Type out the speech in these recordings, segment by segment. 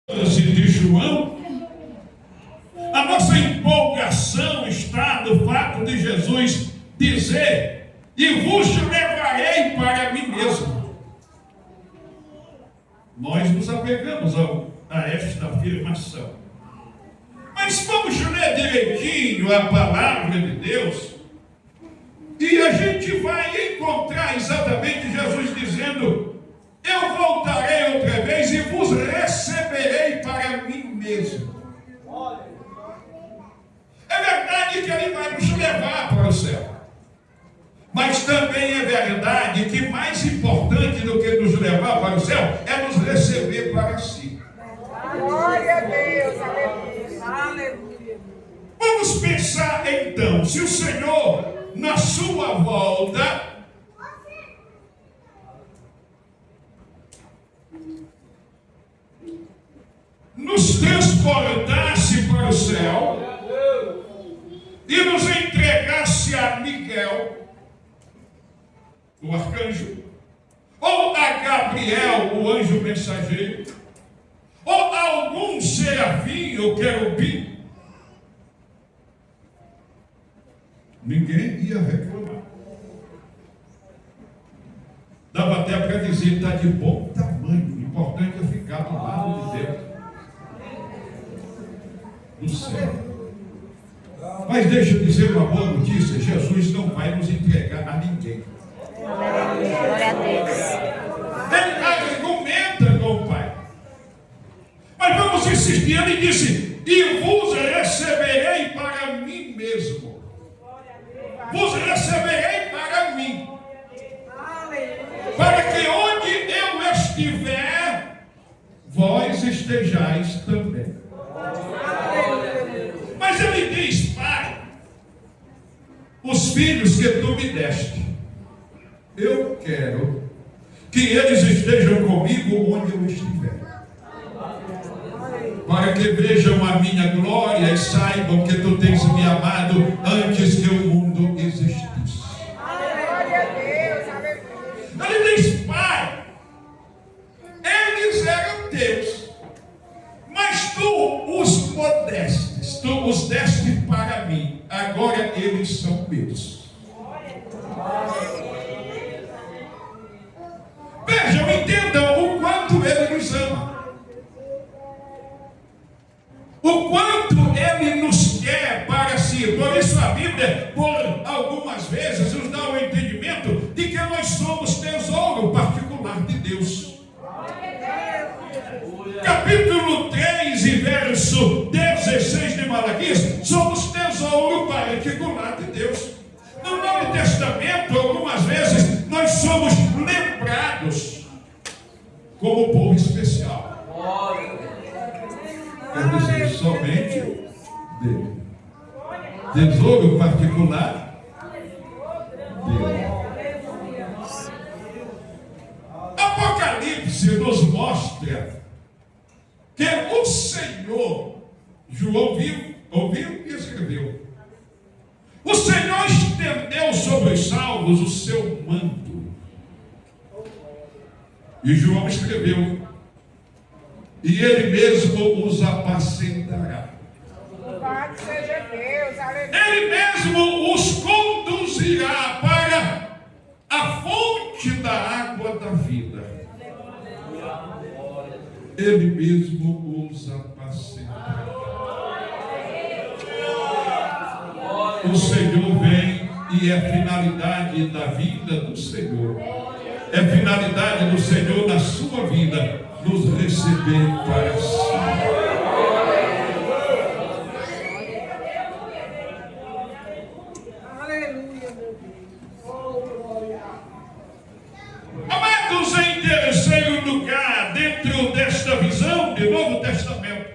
de João, a nossa empolgação está no fato de Jesus dizer: e vos levarei para mim mesmo. Nós nos apegamos a esta afirmação. Mas vamos ler direitinho a palavra de Deus, e a gente vai encontrar exatamente Jesus dizendo: eu voltarei outra vez e vos receberei para mim mesmo. É verdade que ele vai nos levar para o céu, mas também é verdade que mais importante do que nos levar para o céu é nos receber para si. Glória a Deus, aleluia, aleluia. Vamos pensar então, se o Senhor, na sua volta, nos transportasse para o céu e nos entregasse a Miguel, o arcanjo, ou a Gabriel, o anjo mensageiro, ou a algum serafim ou querubim, ninguém ia reclamar. Dava até para dizer: está de bom tamanho, o importante é ficar do lado de Deus, do céu. Mas deixa eu dizer uma boa notícia: Jesus não vai nos entregar a ninguém. Glória a Deus. Ele argumenta com o Pai. Mas vamos insistir, ele disse: e vos receberei para mim mesmo. Vos receberei para mim, para que onde eu estiver, vós estejais também. Mas ele diz: Pai, os filhos que tu me deste, eu quero que eles estejam comigo onde eu estiver, para que vejam a minha glória e saibam que tu tens me amado antes que o mundo existisse. Glória a Deus, aleluia. Ele diz: Pai, eles eram teus, mas tu os modestes, tu os deste para mim, agora eles são meus. Vejam, entendam o quanto ele nos ama, o quanto ele nos quer para si. Por isso a Bíblia, por algumas vezes, nos dá o entendimento de que nós somos tesouro particular de Deus. Capítulo 3 e verso 16 de Malaquias: somos tesouro particular de Deus. No Novo Testamento, algumas vezes, nós somos lembrados como povo especial. Quer dizer, somente dele. Tesouro particular dele. Apocalipse nos mostra que o Senhor, João ouviu e escreveu, o Senhor estendeu sobre os salvos o seu manto. E João escreveu: e ele mesmo os apacentará. Louvado seja Deus, aleluia. Ele mesmo os conduzirá para a fonte da água da vida. Ele mesmo os apacentará. O Senhor vem e é finalidade da vida do Senhor. É finalidade do Senhor na sua vida nos receber para si. Aleluia, meu Deus. Amados, em terceiro lugar, dentro desta visão de Novo Testamento,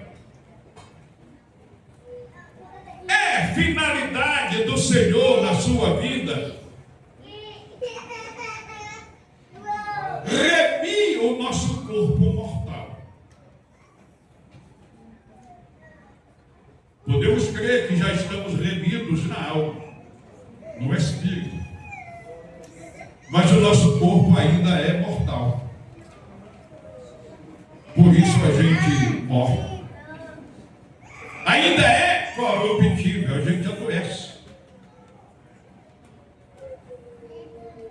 é finalidade do Senhor na sua vida remir o nosso corpo mortal. Podemos crer que já estamos remidos na alma, no espírito, mas o nosso corpo ainda é mortal. Por isso a gente morre. Ainda é corruptível, a gente adoece.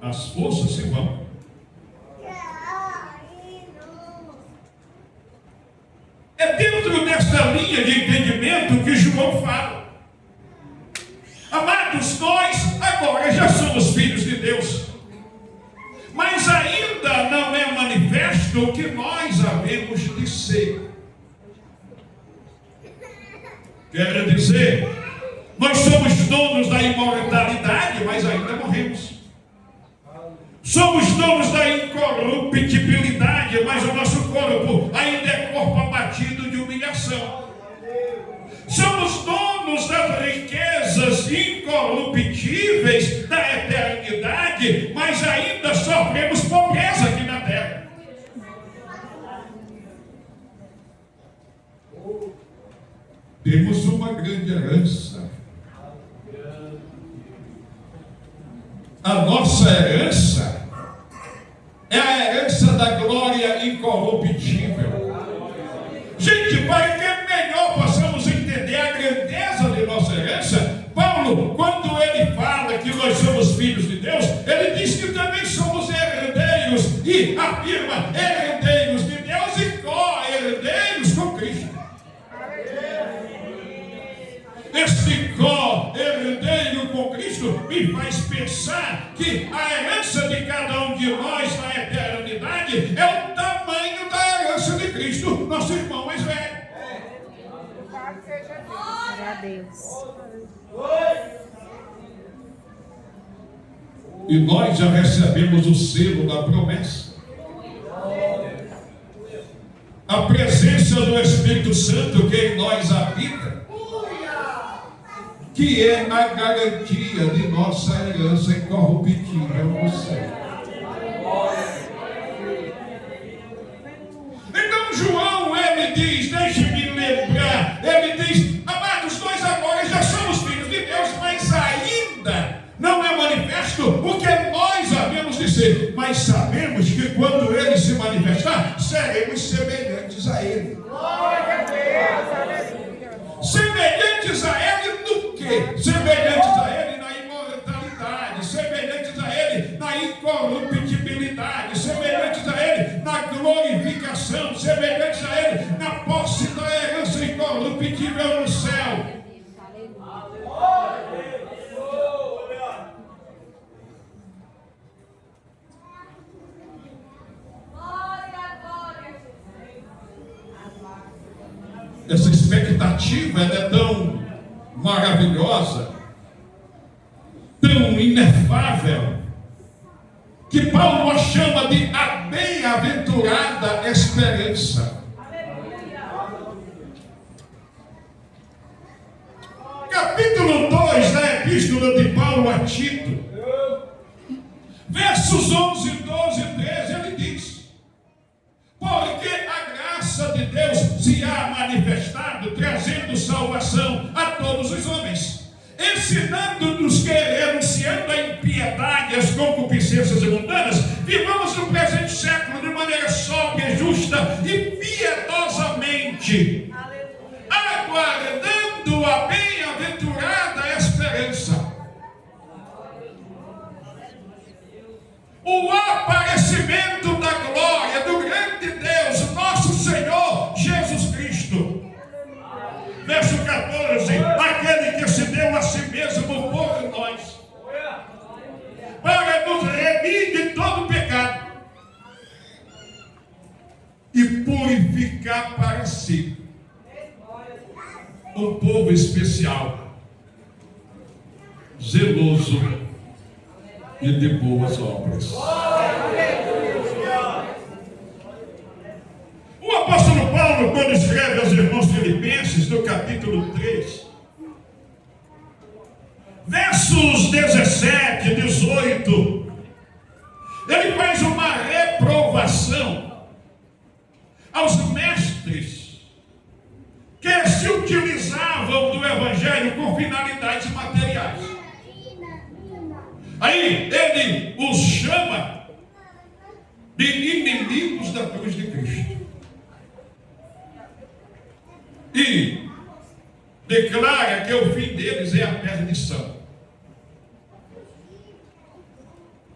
As forças se vão. É dentro dessa linha de entendimento que João fala. Amados, nós agora já somos filhos de Deus. Mas ainda não é manifesto o que nós havemos de ser. Quero dizer, nós somos donos da imortalidade, mas ainda morremos. Somos donos da incorruptibilidade, mas o nosso corpo ainda é corpo abatido de humilhação. Somos donos das riquezas incorruptíveis da eternidade, mas ainda sofremos pobreza aqui na terra. Temos uma grande herança. A nossa herança é a herança da glória incorruptível. Gente, para que melhor possamos entender a grandeza de nossa herança, Paulo, quando ele fala que nós somos filhos de Deus, ele diz que também somos herdeiros, e afirma herdeiros de Deus e co-herdeiros com Cristo. Este co-herdeiro com Cristo me faz pensar que a herança de cada um de nós na eternidade é o tamanho da herança de Cristo, nosso irmão mais velho. Glória a Deus. E nós já recebemos o selo da promessa. A presença do Espírito Santo que em nós habita, que é a garantia de nossa herança incorruptível no céu. Então João, ele diz, deixe-me lembrar, ele diz, amados, nós agora já somos filhos de Deus, mas ainda não é manifesto o que nós havemos de ser, mas sabemos que quando ele se manifestar, seremos semelhantes a ele. Glória a Deus, aleluia. Semelhantes a ele no quê? Semelhantes a ele na imortalidade, semelhantes a ele na incorruptibilidade, semelhantes a ele na glorificação, semelhantes a ele na posse da herança incorruptível no céu. Essa expectativa é tão maravilhosa, tão inefável, que Paulo a chama de a bem-aventurada esperança. Capítulo 2 da Epístola de Paulo a Tito, versos 11, 12 e 13, ele diz: porque a graça de Deus se há manifestado, trazendo salvação a todos os homens, ensinando-nos que, renunciando à impiedade e às concupiscências mundanas, vivamos no presente século de maneira sóbria, justa e piedosamente, aguardando a bem-aventurada esperança, o aparecimento da glória do grande Deus, nosso Senhor Jesus Cristo. Verso 14: aquele que se deu a si mesmo por nós, para nos remir de todo pecado e purificar para si um povo especial, zeloso e de boas obras. O apóstolo Paulo, quando escreve aos irmãos filipenses, no capítulo 3, versos 17 e 18, ele faz uma reprovação aos mestres que se utilizavam do evangelho com finalidades materiais. Aí ele os chama de inimigos da cruz de Cristo. e declara que o fim deles é a perdição.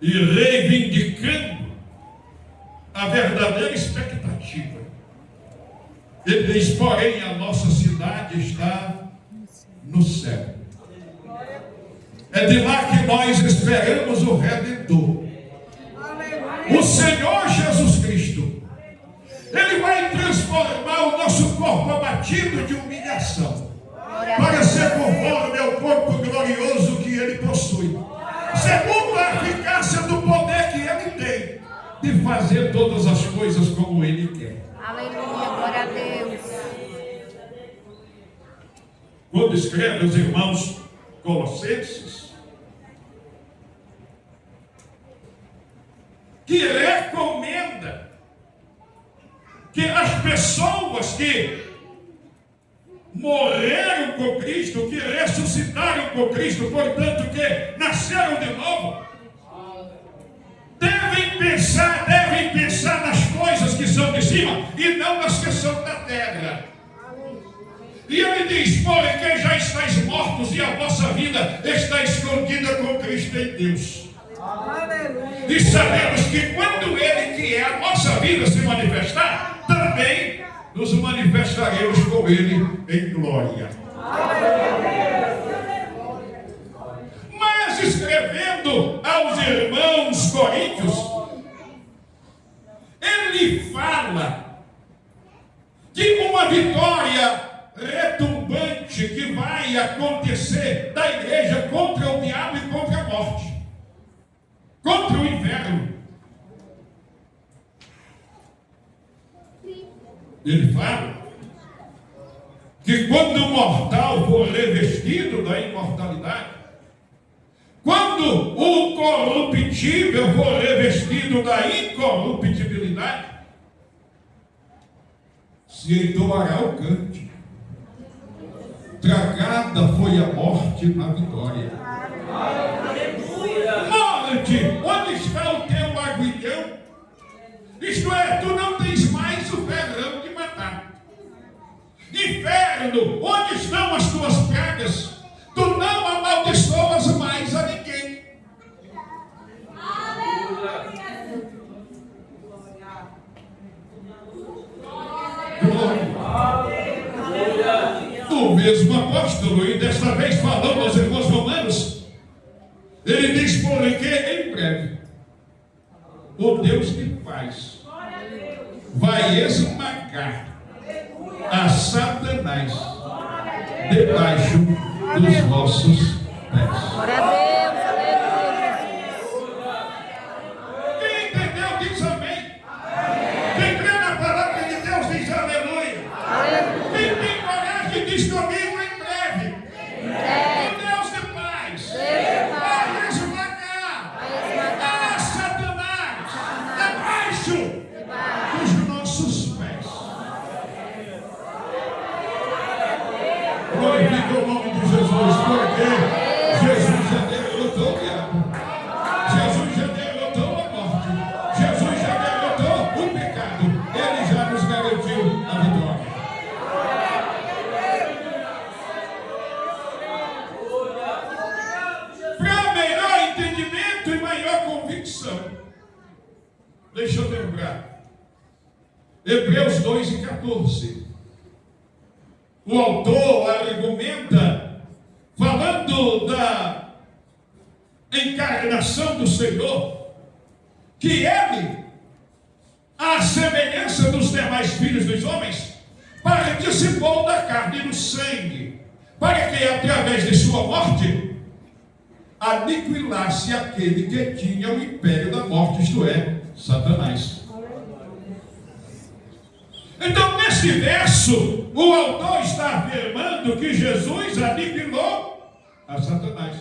E reivindicando a verdadeira expectativa. Ele diz, porém, a nossa cidade está no céu. É de lá que nós esperamos o Redentor. O Senhor Jesus Cristo. Ele vai transformar o nosso corpo abatido de humilhação para ser conforme ao corpo glorioso que Ele possui, segundo a eficácia do poder que Ele tem de fazer todas as coisas como Ele quer. Aleluia, glória a Deus. Quando escreve aos irmãos Colossenses, que recomenda que as pessoas que morreram com Cristo, que ressuscitaram com Cristo, portanto que nasceram de novo, devem pensar nas coisas que são de cima e não nas que são da terra. E ele diz, porém que já estáis mortos e a vossa vida está escondida com Cristo em Deus. E sabemos que quando Ele, que é a nossa vida, se manifestar, também nos manifestaremos com Ele em glória. Mas escrevendo aos irmãos coríntios, ele fala de uma vitória retumbante que vai acontecer da igreja contra o diabo e contra a morte, contra o inferno. Ele fala que quando o mortal for revestido da imortalidade, quando o corruptível for revestido da incorruptibilidade, se entoará o cântico. Tragada foi a morte na vitória. Morte, onde está o teu aguilhão? Isto é, tu não tens mais o ferrão de matar. Inferno, onde estão as tuas pragas? Tu não amaldiçoas mais a ninguém. O mesmo apóstolo, e desta vez falando aos irmãos romanos, ele diz, porém, que em breve o Deus de paz vai esmagar a Satanás debaixo dos vossos pés. Glória a Deus, aleluia. Quem entendeu diz amém. Quem crê na palavra de Deus diz aleluia. Quem tem coragem diz comigo em breve. O Deus de paz vai esmagar a Satanás debaixo dos nossos pés. Glorifica o nome de Jesus, porque Jesus já derrotou o diabo. Jesus já derrotou a morte. Jesus já derrotou o pecado. Ele já nos garantiu a vitória. Para melhor entendimento e maior convicção, deixa eu lembrar. Hebreus 2:14. O autor argumenta, falando da encarnação do Senhor, que Ele, à semelhança dos demais filhos dos homens, participou da carne e do sangue, para que, através de sua morte, aniquilasse aquele que tinha o império da morte, isto é, Satanás. Então, nesse verso, o autor está afirmando que Jesus aniquilou a Satanás.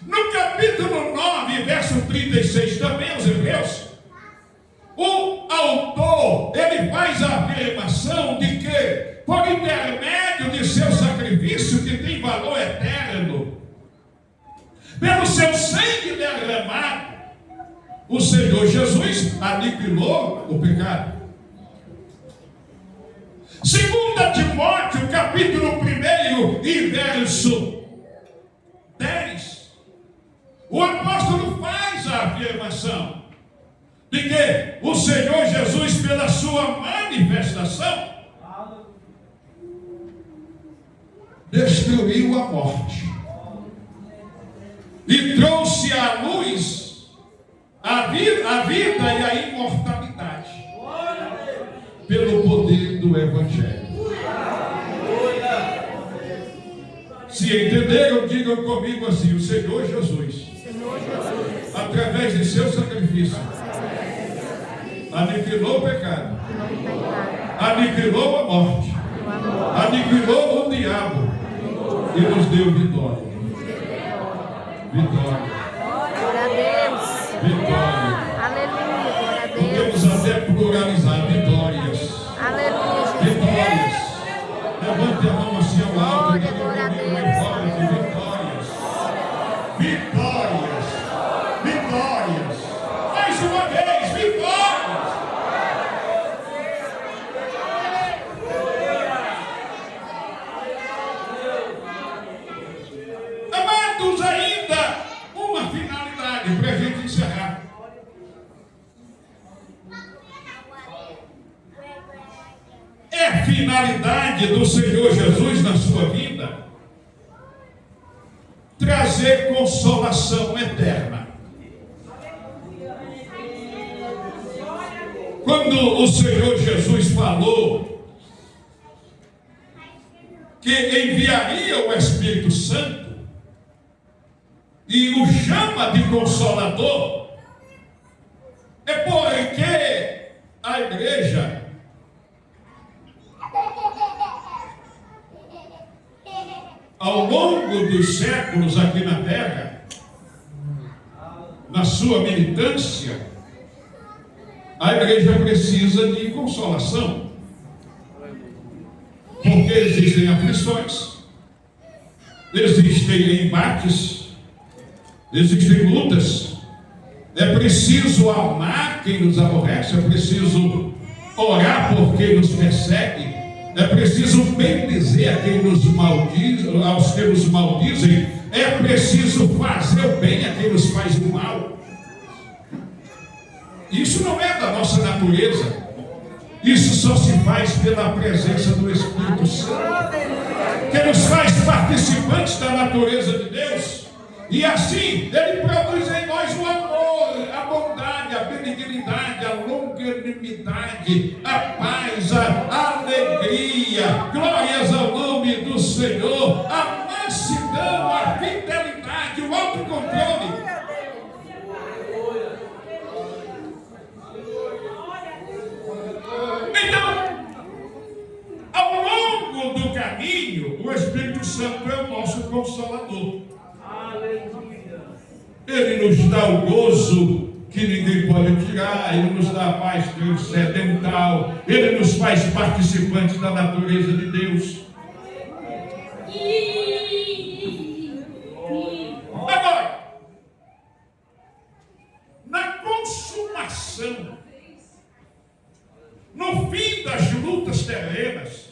No capítulo 9, verso 36, também aos Hebreus, o autor, ele faz a afirmação de que, por intermédio de seu sacrifício, que tem valor eterno, pelo seu sangue derramado, o Senhor Jesus aniquilou o pecado. Segundo capítulo 1 e verso 10, o apóstolo faz a afirmação de que o Senhor Jesus, pela sua manifestação, destruiu a morte e trouxe à luz a vida e a imortalidade pelo poder do Evangelho. Se entenderam, digam comigo assim: o Senhor Jesus, através de seu sacrifício, aniquilou o pecado, aniquilou a morte, aniquilou o diabo e nos deu vitória. Vitória. Glória a Deus. Vitória. Aleluia. Glória a Deus. Podemos até pluralizar vitórias. Aleluia, Jesus. Vitórias. Levante a mão assim ao alto. Glória a Deus. Vitórias. Vitórias. Vitórias. Mais uma vez, vitórias. Amados, ainda uma finalidade para a gente encerrar. É finalidade do Senhor Jesus na sua vida trazer consolação eterna. Quando o Senhor Jesus falou que enviaria o Espírito Santo e o chama de Consolador, é porque a igreja ao longo dos séculos aqui na terra, na sua militância, a igreja precisa de consolação, porque existem aflições, existem embates, existem lutas. É preciso amar quem nos aborrece, é preciso orar por quem nos persegue, é preciso bendizer a quem nos maldiz, aos que nos maldizem, é preciso fazer o bem a quem nos faz o mal. Isso não é da nossa natureza, isso só se faz pela presença do Espírito Santo, que nos faz participantes da natureza de Deus, e assim Ele produz em nós o amor, a bondade, a benignidade, a longanimidade, a paz, a alegria, glórias ao nome do Senhor, a mansidão, a fidelidade, o autocontrole. Então, ao longo do caminho, o Espírito Santo é o nosso consolador. Ele nos dá o gozo que ninguém pode tirar, Ele nos dá a paz transcendental, Ele nos faz participantes da natureza de Deus. Agora, na consumação, no fim das lutas terrenas,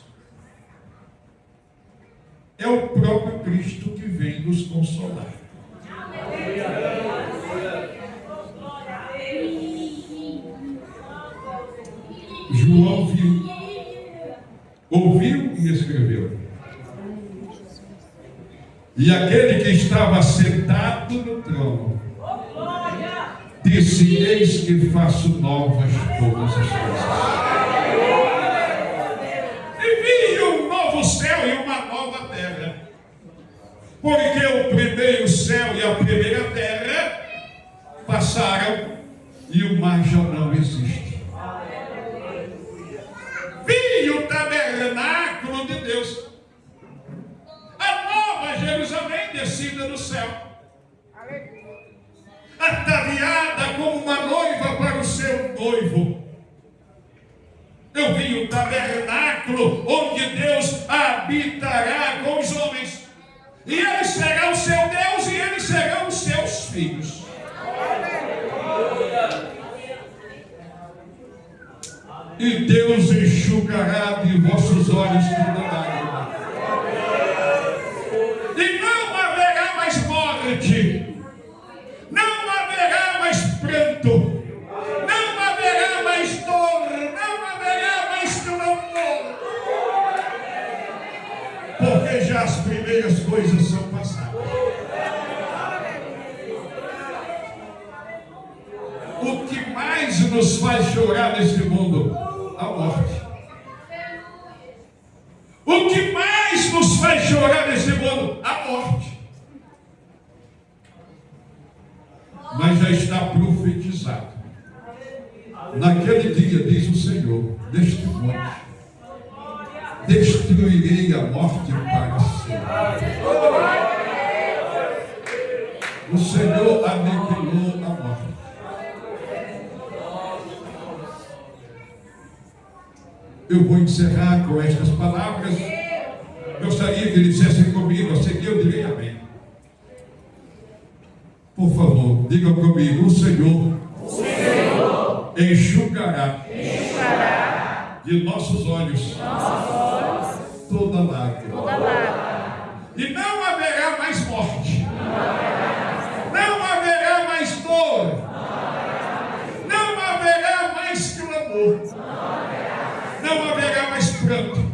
é o próprio Cristo que vem nos consolar. João viu, ouviu e escreveu. E aquele que estava sentado no trono disse: eis que faço novas todas as coisas. E vi um novo céu e uma nova terra, porque o primeiro céu e a primeira terra passaram e o mar já não existe. Vi o tabernáculo de Deus, a nova Jerusalém descida do céu, ataviada como uma noiva para o seu noivo. Eu vi o tabernáculo onde Deus habitará com os homens, e Ele será o seu Deus e eles serão os seus filhos. E Deus enxugará de vossos olhos toda lágrima. porque já as primeiras coisas são passadas. O que mais nos faz chorar nesse mundo? A morte. O que mais nos faz chorar nesse mundo? A morte. Mas já está profetizado. Naquele dia, diz o Senhor, deste monte, destruirei a morte para sempre. O Senhor aniquilou a morte. Eu vou encerrar com estas palavras. Gostaria que eles dissessem comigo, a seguir eu direi amém. Por favor, digam comigo, o Senhor enxugará de nossos olhos toda lágrima. E não haverá mais morte. Não haverá mais dor. Não haverá mais clamor. Não haverá mais pranto.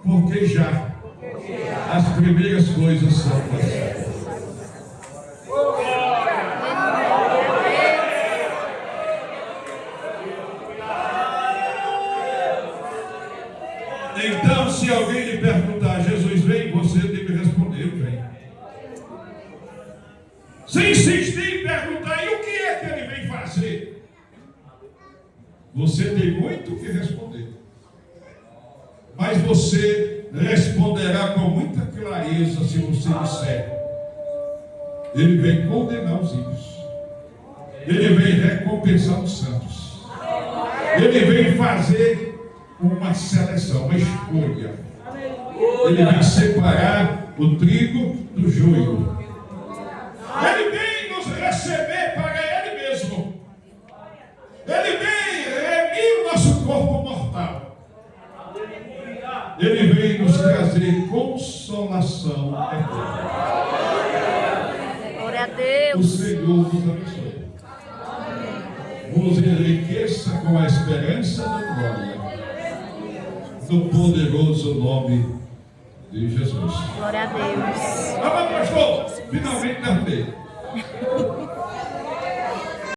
Porque já as primeiras coisas são passadas. Então, se alguém lhe perguntar, Jesus vem, você deve responder, vem. Se insistir em perguntar, e o que é que ele vem fazer? Você tem muito o que responder. Mas você responderá com muita clareza se você disser: ele vem condenar os ímpios. Ele vem recompensar os santos. Ele vem fazer uma seleção, uma escolha. Ele vem separar o trigo do joio. Ele vem nos receber para Ele mesmo. Ele vem remir o nosso corpo mortal. Ele vem nos trazer consolação eterna. Glória a Deus. O Senhor nos abençoe. Vos enriqueça com a esperança da glória, no poderoso nome de Jesus. Glória a Deus. Amado pastor, finalmente terminei.